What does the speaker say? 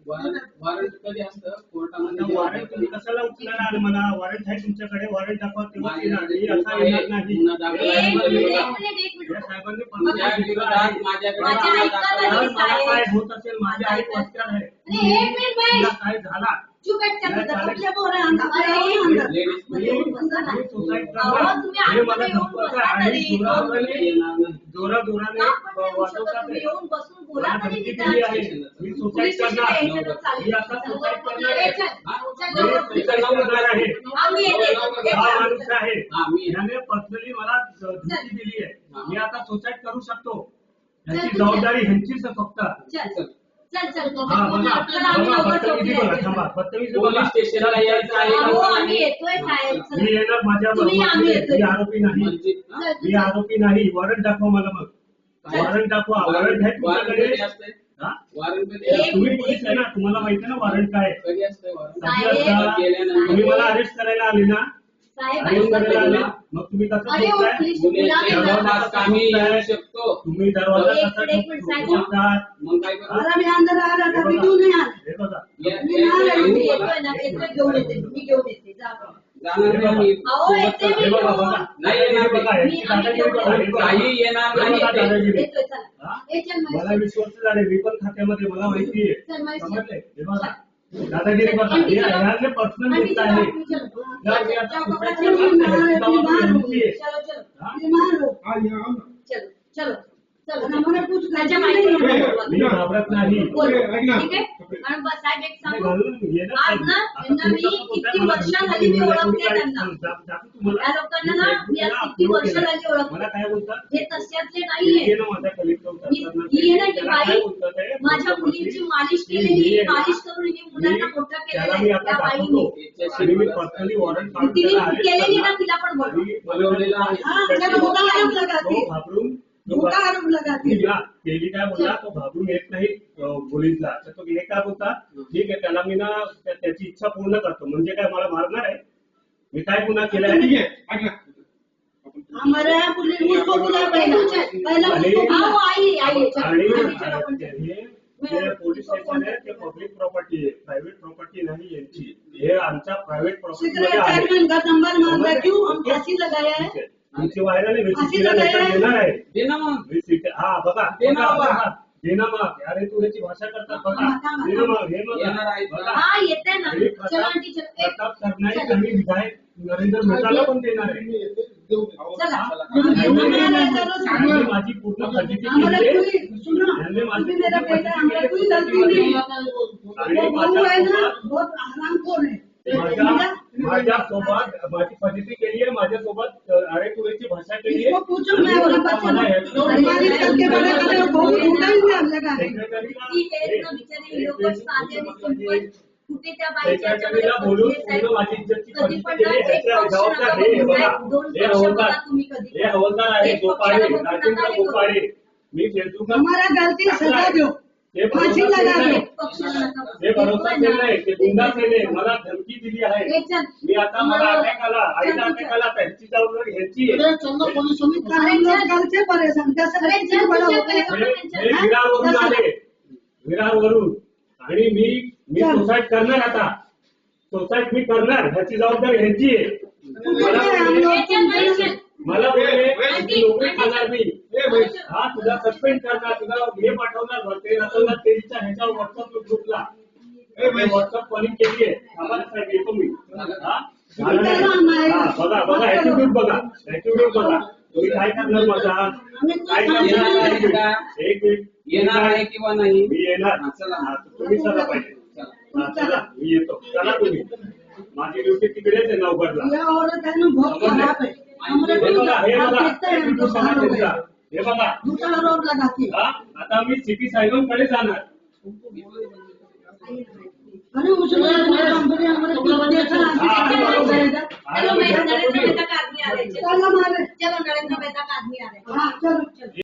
Warrant कधी असतं कोर्टामध्ये? वॉरंट तुम्ही कशाला उचलायला आले? मला वॉरंट आहे तुमच्याकडे, वॉरंट दाखवा तेव्हा येणार नाही. असा येणार नाही. मला काय होत असेल, माझ्या आई पत्त्यात आहे. काय झाला जोरा जोराने वाजवतात. धमकी दिली आहे, मी सुसाईड करणार, मी आता सुसाईड करणार आहे. हा माणूस आहे, याने पर्सनली मला धमकी दिली आहे. मी आता सुसाईड करू शकतो, याची जबाबदारी ह्यांचीच फक्त. पोलीस स्टेशनला यायचं आहे. मी येणार माझ्या बरोबर. मी आरोपी नाही, मी आरोपी नाही. वॉरंट दाखवा मला. मग वॉरंट दाखवा. वॉरंट आहे तुमच्याकडे? तुम्ही पोलीस आहे ना, तुम्हाला माहिती आहे ना वॉरंट काय? तुम्ही मला अरेस्ट करायला आले ना, अरेस्ट करायला आले. मग तुम्ही कसं बोलताय? आम्ही येऊ शकतो, तुम्ही दरवाजा कसा ठोकू शकतात? मग काय करू? मला विश्वास झाले. मी पण खात्यामध्ये, मला माहिती आहे. समजले? हे बघा दादागिरी बघा, हे पर्सनल गोष्ट आहे. मी घाबरत नाही. आज ना यांना मी किती वर्ष झाली मी ओळखते त्यांना. या लोकांना ना मी आज किती वर्ष झाली ओळखते. मला काय बोलतात? हे तशातले नाहीये. ही आहे ना की बाई माझ्या मुलींची मालिश केलेली, मालिश करून ही मुलांना मोठं केलेलं आहे त्या बाईंनी. तिने केलेली ना, तिला पण बोलवलेलं आहे. केली काय बोलला, तो घाबरून येत नाही पोलीसला. तर तो हे काय बोलता, ठीक आहे त्याला मी ना त्याची इच्छा पूर्ण करतो. म्हणजे काय मला मारणार आहे? मी काय गुन्हा केलाय? पोलीस स्टेशन आहे ते पब्लिक प्रॉपर्टी आहे, प्रायव्हेट प्रॉपर्टी नाही यांची. हे आमच्या प्रायव्हेट प्रॉपर्टी मध्ये आहे. आमची वायरा नाही देणार आहे. हा बघा देना मग. अरे तू याची भाषा करतात बघा. देना मग. हे मग प्रताप सरनाईक आणि विधायक नरेंद्र मेहताला पण देणार आहे. माझी पूर्ण फजिती केली आणि माझ्यासोबत माझी फजिती केली आहे. माझ्यासोबत अरे तुरीची भाषा केली आहे. बोलून माझी इज्जतची फजिती केली. जबाबदार हे हवलदार आहे गोपाळे, राजेंद्र गोपाळे. मी फेसबुकला हे भरोसा नाही, ते गुंडा केले. मला धमकी दिली आहे. मी आता मला अटॅक आला, आईला अटॅक आला, त्यांची जबाबदारी ह्याची आहे. विरारवरून आले, विरारवरून. आणि मी सुसाईड करणार. आता सुसाईड मी करणार, ह्याची जबाबदारी ह्यांची आहे. मला बोलले नोकरी खाणार मी. हा तुला सस्पेंड करणार, तुला हे पाठवणार 2013 ह्याच्या व्हॉट्सअप ग्रुपला व्हॉट्सअप कॉलिंग केली आहे. साहेब येतो मी. बघा बघा ऍटिट्यूड बघा, ऍटिट्यूड बघा. तुम्ही काय करणार माझा? काय करणार? एक मिनिट. येणार आहे किंवा नाही? मी येणार. तुम्ही चला पाहिजे. चला मी येतो. चला तुम्ही. माझी ड्युटी तिकडेच आहे नवगडला. हे बघा आता मी सिटी साहेबांकडे जाणार. नरेंद्र मेहता का आदमी आ रहे हैं. चलो नरेंद्र मेहता का आदमी आ रहे हैं.